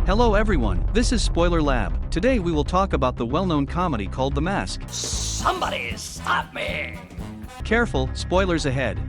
Hello everyone, this is Spoiler Lab. Today we will talk about the well-known comedy called The Mask. Somebody stop me! Careful, spoilers ahead.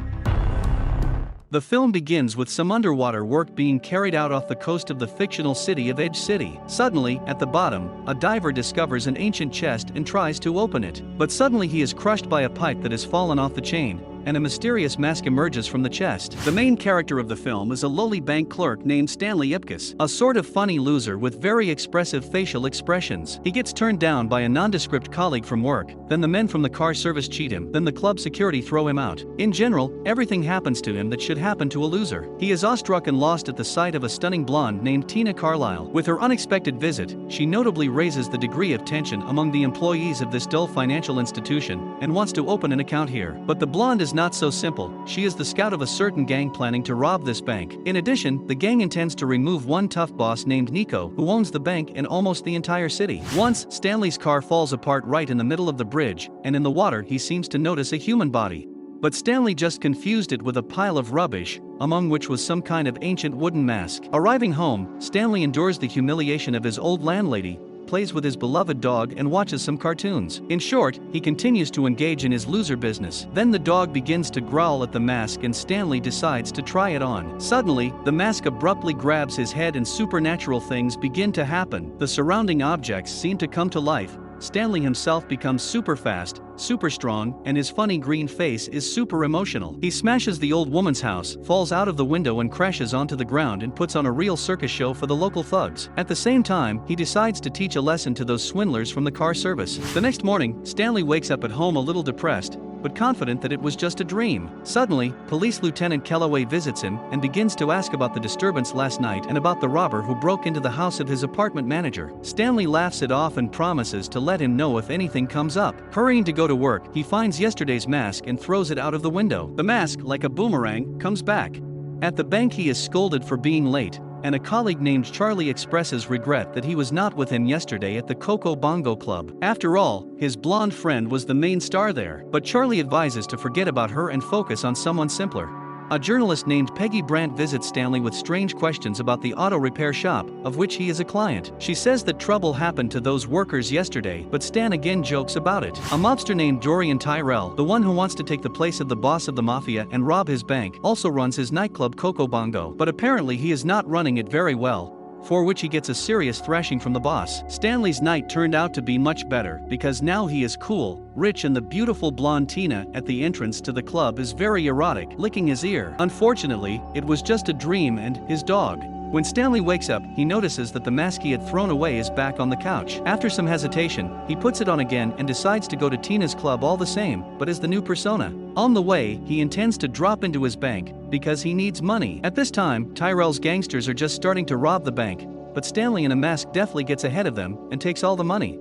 The film begins with some underwater work being carried out off the coast of the fictional city of Edge City. Suddenly, at the bottom, a diver discovers an ancient chest and tries to open it. But suddenly he is crushed by a pipe that has fallen off the chain, and a mysterious mask emerges from the chest. The main character of the film is a lowly bank clerk named Stanley Ipkiss, a sort of funny loser with very expressive facial expressions. He gets turned down by a nondescript colleague from work, then the men from the car service cheat him, then the club security throw him out. In general, everything happens to him that should happen to a loser. He is awestruck and lost at the sight of a stunning blonde named Tina Carlisle. With her unexpected visit, she notably raises the degree of tension among the employees of this dull financial institution, and wants to open an account here. But the blonde is not so simple. She is the scout of a certain gang planning to rob this bank. In addition, the gang intends to remove one tough boss named Nico, who owns the bank and almost the entire city. Once, Stanley's car falls apart right in the middle of the bridge, and in the water he seems to notice a human body. But Stanley just confused it with a pile of rubbish, among which was some kind of ancient wooden mask. Arriving home, Stanley endures the humiliation of his old landlady, plays with his beloved dog and watches some cartoons. In short, he continues to engage in his loser business. Then the dog begins to growl at the mask and Stanley decides to try it on. Suddenly, the mask abruptly grabs his head and supernatural things begin to happen. The surrounding objects seem to come to life. Stanley himself becomes super fast, super strong, and his funny green face is super emotional. He smashes the old woman's house, falls out of the window and crashes onto the ground and puts on a real circus show for the local thugs. At the same time, he decides to teach a lesson to those swindlers from the car service. The next morning, Stanley wakes up at home a little depressed, but confident that it was just a dream. Suddenly, Police Lieutenant Kellaway visits him and begins to ask about the disturbance last night and about the robber who broke into the house of his apartment manager. Stanley laughs it off and promises to let him know if anything comes up. Hurrying to go to work, he finds yesterday's mask and throws it out of the window. The mask, like a boomerang, comes back. At the bank he is scolded for being late, and a colleague named Charlie expresses regret that he was not with him yesterday at the Coco Bongo Club. After all, his blonde friend was the main star there, but Charlie advises to forget about her and focus on someone simpler. A journalist named Peggy Brandt visits Stanley with strange questions about the auto repair shop, of which he is a client. She says that trouble happened to those workers yesterday, but Stan again jokes about it. A mobster named Dorian Tyrell, the one who wants to take the place of the boss of the mafia and rob his bank, also runs his nightclub Coco Bongo, but apparently he is not running it very well, for which he gets a serious thrashing from the boss. Stanley's night turned out to be much better, because now he is cool, rich, and the beautiful blonde Tina at the entrance to the club is very erotic, licking his ear. Unfortunately, it was just a dream and his dog. When Stanley wakes up, he notices that the mask he had thrown away is back on the couch. After some hesitation, he puts it on again and decides to go to Tina's club all the same, but as the new persona. On the way, he intends to drop into his bank, because he needs money. At this time, Tyrell's gangsters are just starting to rob the bank, but Stanley in a mask deftly gets ahead of them and takes all the money.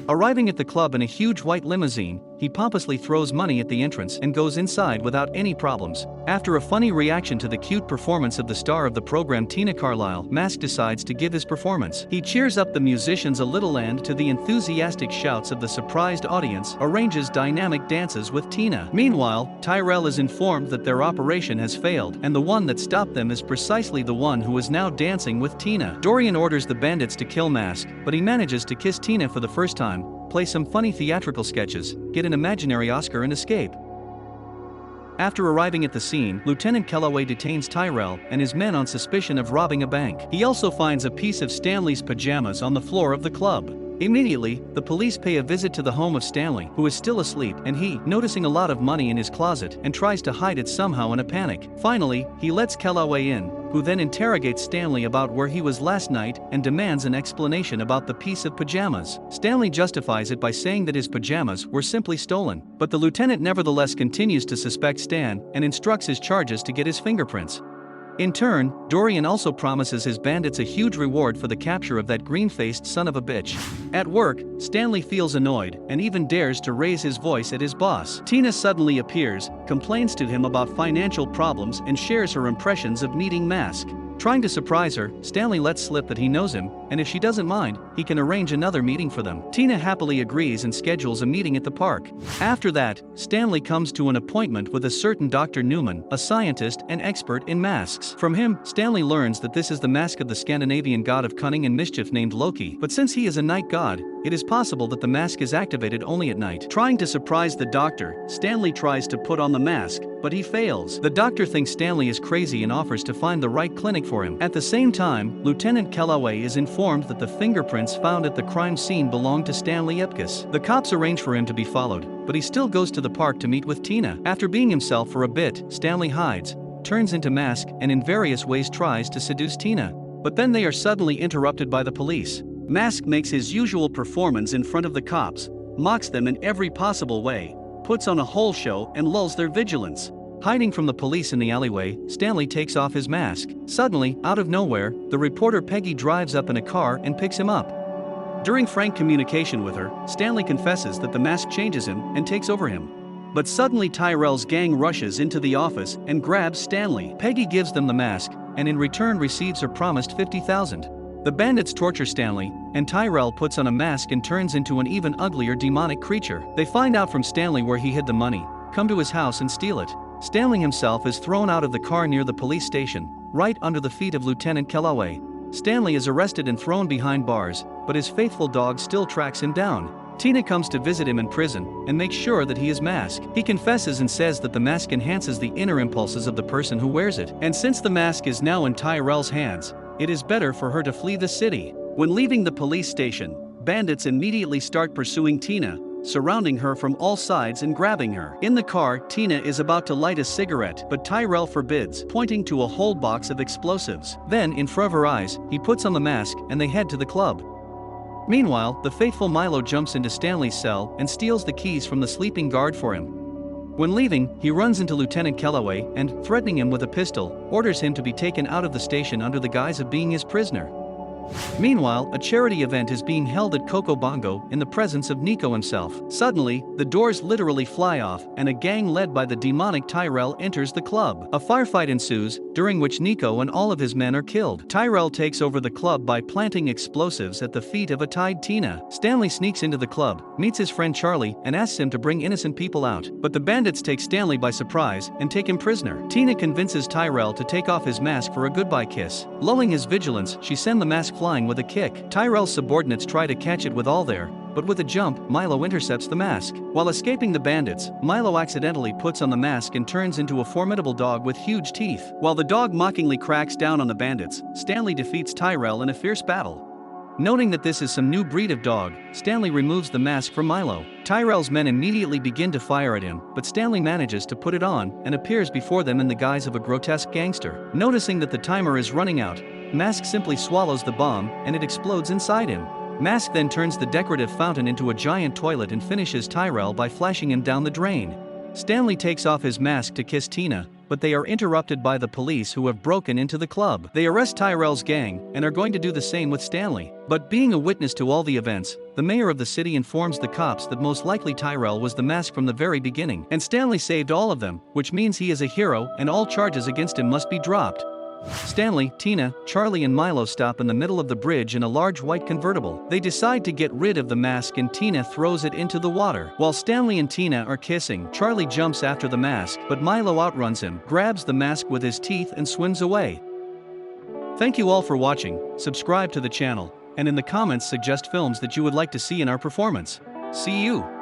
Arriving at the club in a huge white limousine, he pompously throws money at the entrance and goes inside without any problems. After a funny reaction to the cute performance of the star of the program Tina Carlisle, Mask decides to give his performance. He cheers up the musicians a little and, to the enthusiastic shouts of the surprised audience, arranges dynamic dances with Tina. Meanwhile, Tyrell is informed that their operation has failed, and the one that stopped them is precisely the one who is now dancing with Tina. Dorian orders the bandits to kill Mask, but he manages to kiss Tina for the first time, play some funny theatrical sketches, get an imaginary Oscar and escape. After arriving at the scene, Lieutenant Kellaway detains Tyrell and his men on suspicion of robbing a bank. He also finds a piece of Stanley's pajamas on the floor of the club. Immediately, the police pay a visit to the home of Stanley, who is still asleep, and he, noticing a lot of money in his closet, and tries to hide it somehow in a panic. Finally, he lets Kellaway in, who then interrogates Stanley about where he was last night and demands an explanation about the piece of pajamas. Stanley justifies it by saying that his pajamas were simply stolen, but the lieutenant nevertheless continues to suspect Stan and instructs his charges to get his fingerprints. In turn, Dorian also promises his bandits a huge reward for the capture of that green-faced son of a bitch. At work, Stanley feels annoyed and even dares to raise his voice at his boss. Tina suddenly appears, complains to him about financial problems and shares her impressions of needing Mask. Trying to surprise her, Stanley lets slip that he knows him, and if she doesn't mind, he can arrange another meeting for them. Tina happily agrees and schedules a meeting at the park. After that, Stanley comes to an appointment with a certain Dr. Newman, a scientist and expert in masks. From him, Stanley learns that this is the mask of the Scandinavian god of cunning and mischief named Loki, but since he is a night god, it is possible that the mask is activated only at night. Trying to surprise the doctor, Stanley tries to put on the mask, but he fails. The doctor thinks Stanley is crazy and offers to find the right clinic for him. At the same time, Lieutenant Kellaway is informed that the fingerprints found at the crime scene belong to Stanley Ipkiss. The cops arrange for him to be followed, but he still goes to the park to meet with Tina. After being himself for a bit, Stanley hides, turns into mask, and in various ways tries to seduce Tina. But then they are suddenly interrupted by the police. Mask makes his usual performance in front of the cops, mocks them in every possible way, puts on a whole show and lulls their vigilance. Hiding from the police in the alleyway, Stanley takes off his mask. Suddenly, out of nowhere, the reporter Peggy drives up in a car and picks him up. During frank communication with her, Stanley confesses that the mask changes him and takes over him. But suddenly Tyrell's gang rushes into the office and grabs Stanley. Peggy gives them the mask, and in return receives her promised $50,000. The bandits torture Stanley, and Tyrell puts on a mask and turns into an even uglier demonic creature. They find out from Stanley where he hid the money, come to his house and steal it. Stanley himself is thrown out of the car near the police station, right under the feet of Lieutenant Kellaway. Stanley is arrested and thrown behind bars, but his faithful dog still tracks him down. Tina comes to visit him in prison and makes sure that he is masked. He confesses and says that the mask enhances the inner impulses of the person who wears it, and since the mask is now in Tyrell's hands, it is better for her to flee the city. When leaving the police station, bandits immediately start pursuing Tina, surrounding her from all sides and grabbing her. In the car, Tina is about to light a cigarette, but Tyrell forbids, pointing to a whole box of explosives. Then, in front of her eyes, he puts on the mask and they head to the club. Meanwhile, the faithful Milo jumps into Stanley's cell and steals the keys from the sleeping guard for him. When leaving, he runs into Lieutenant Kellaway and, threatening him with a pistol, orders him to be taken out of the station under the guise of being his prisoner. Meanwhile, a charity event is being held at Coco Bongo in the presence of Nico himself. Suddenly, the doors literally fly off and a gang led by the demonic Tyrell enters the club. A firefight ensues, during which Nico and all of his men are killed. Tyrell takes over the club by planting explosives at the feet of a tied Tina. Stanley sneaks into the club, meets his friend Charlie, and asks him to bring innocent people out. But the bandits take Stanley by surprise and take him prisoner. Tina convinces Tyrell to take off his mask for a goodbye kiss. Lulling his vigilance, she sends the mask flying with a kick. Tyrell's subordinates try to catch it with all their, but with a jump, Milo intercepts the mask. While escaping the bandits, Milo accidentally puts on the mask and turns into a formidable dog with huge teeth. While the dog mockingly cracks down on the bandits, Stanley defeats Tyrell in a fierce battle. Noting that this is some new breed of dog, Stanley removes the mask from Milo. Tyrell's men immediately begin to fire at him, but Stanley manages to put it on and appears before them in the guise of a grotesque gangster. Noticing that the timer is running out, Mask simply swallows the bomb and it explodes inside him. Mask then turns the decorative fountain into a giant toilet and finishes Tyrell by flashing him down the drain. Stanley takes off his mask to kiss Tina, but they are interrupted by the police who have broken into the club. They arrest Tyrell's gang and are going to do the same with Stanley. But being a witness to all the events, the mayor of the city informs the cops that most likely Tyrell was the mask from the very beginning, and Stanley saved all of them, which means he is a hero and all charges against him must be dropped. Stanley, Tina, Charlie and Milo stop in the middle of the bridge in a large white convertible. They decide to get rid of the mask and Tina throws it into the water. While Stanley and Tina are kissing, Charlie jumps after the mask, but Milo outruns him, grabs the mask with his teeth and swims away. Thank you all for watching, subscribe to the channel, and in the comments suggest films that you would like to see in our performance. See you!